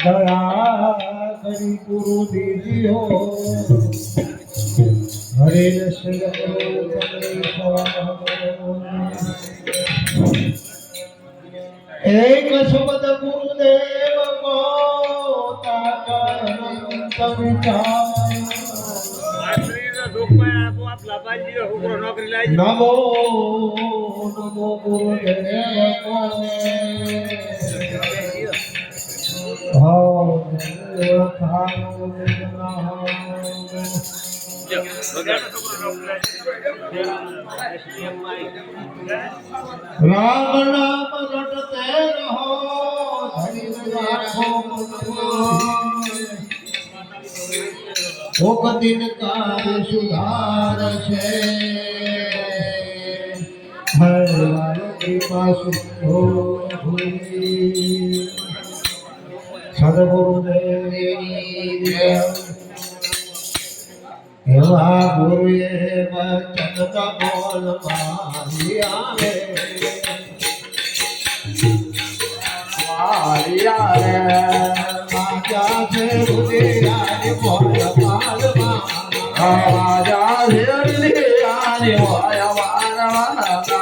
દયા કરી ગુરુ દીજીઓ હરે એક શબ્દ ગુરુદેવ કો નમો નમો ગુરુદેવ કો राम नाम रटते रहो हरि राखो भोग दिन कार्य सुधार छे हर कृपा सुखो सद्गुरुदेव एवा गुरुए वचन का बोल मारिया रे राजा से रुदिया ने बोल मार राजा से रुदिया ने बोल मार राजा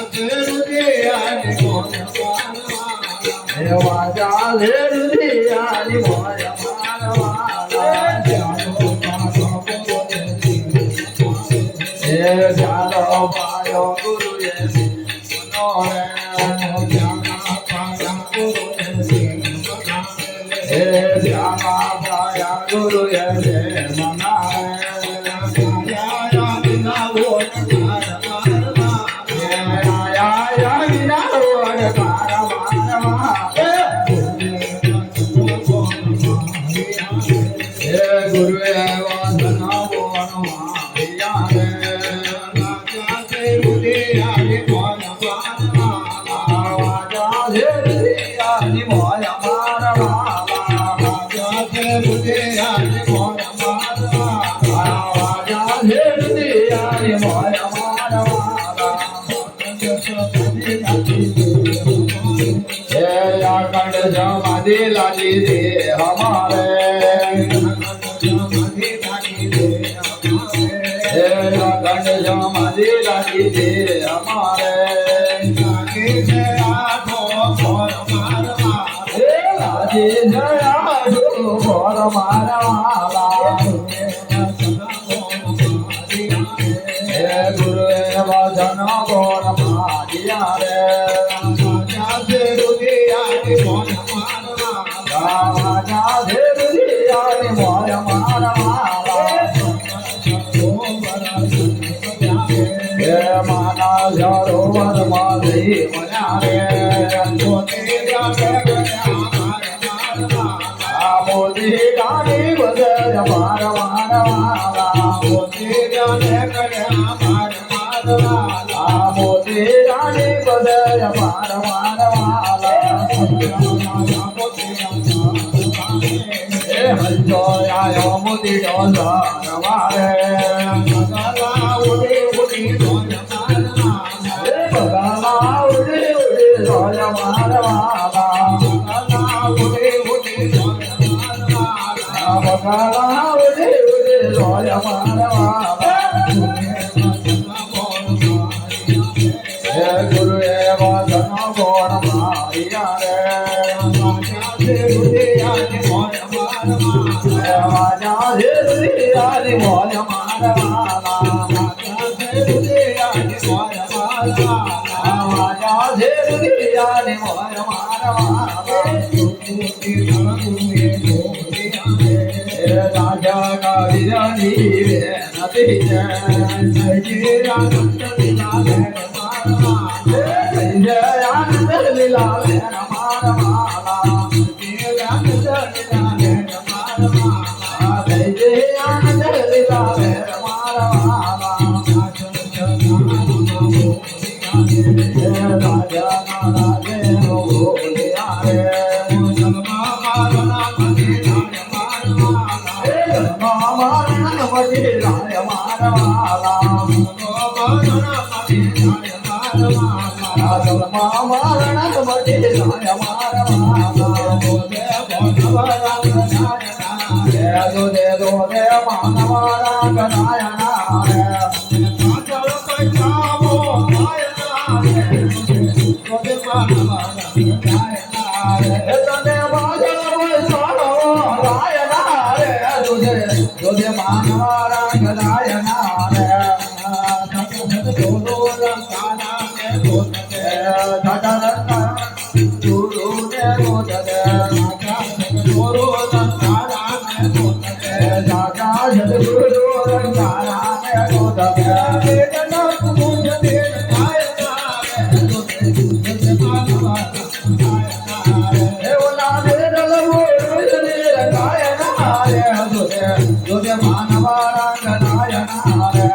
से रुदिया ने बोल मार राजा से रुदिया ने बोल जानो पायो गुरु ये मनोरे जाना पाया गुरु ये जाना पाया गुरु ये मनारे या बिना वो कार मार या बिना वो कार मार गुरु ये वंदना वो अनुमानिया रे समाधि लाली दे हमारे गंड समाधि लाली दे हमारे राजी जया घोर मारा गुरु वचन घोर मारिया रे माना सरोवर माधे मना रे मोदी गाड़ी बदल मार मार माला मोदी गाड़ी बदल मार मार माला हंसो आयो मोदी डोला मारे गुरु वचन घोर मारिया रे राजा का विरानी नदी आनंद लीला मामा દુધે દુધે માનવારા ગનાયના રે પાછળ પૈસાવો ગાયના રે દુધે માનવારા ગનાયના રે તને પાછળ પૈસાવો ગાયના રે દુધે દુધે માનવારા ગનાયના રે દોડો રંગાના ને દોડે ધડરંગા દોડો ને દોડે દોડો રંગાના ને દોડે દાદા જગુરુ રંગાના ને દોડે બેટનો મુજ દે ગાયના રે દોડે દોડે માનવા ગાયના રે એવલા દે દલવો દે ગાયના રે દોડે દોડે માનવા ગાયના રે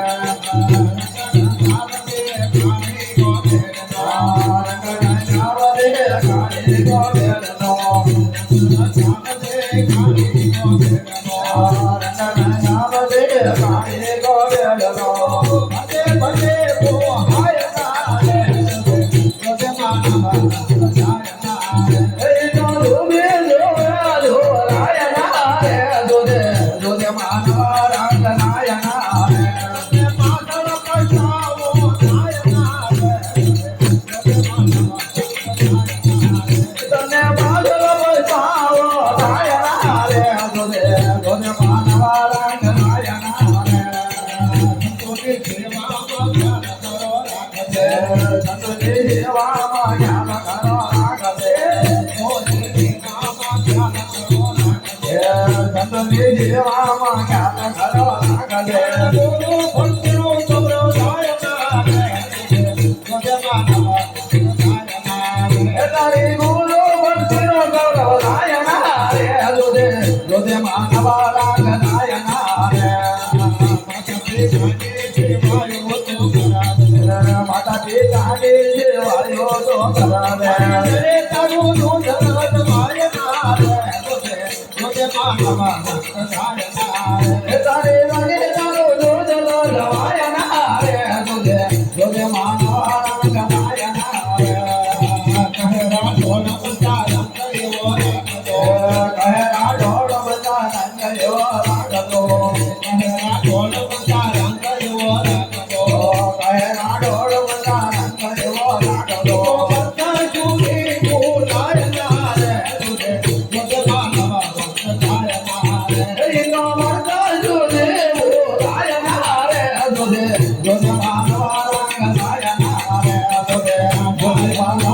માતા પિતા ને જેવાયો તો કરાવે રે તારું દૂધ મારે નારે દોધે માનવા ગાયના તારે વાગે તારું દૂધ લવાય નારે દોધે દોધે માનવા ગાયના કહરા ઢોલ બજા રંગયો કહરા ઢોલ બજા રંગયો રાગતો કહરા ઢોલ બજા રંગયો રાગતો કહરા ઢોલ બજા રંગયો રાગતો બધા સુખી બોલાયના રે દોધે દોધે માનવા ગાયના રે નો મરતા દોધે બોલાયના રે દોધે દોધે માનવા ગાયના રે દોધે દોધે માનવા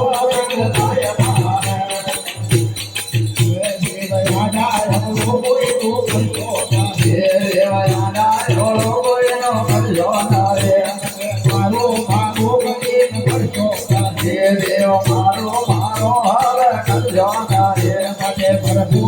મારો મારો હર કલ્યાણ રે મને પ્રભુ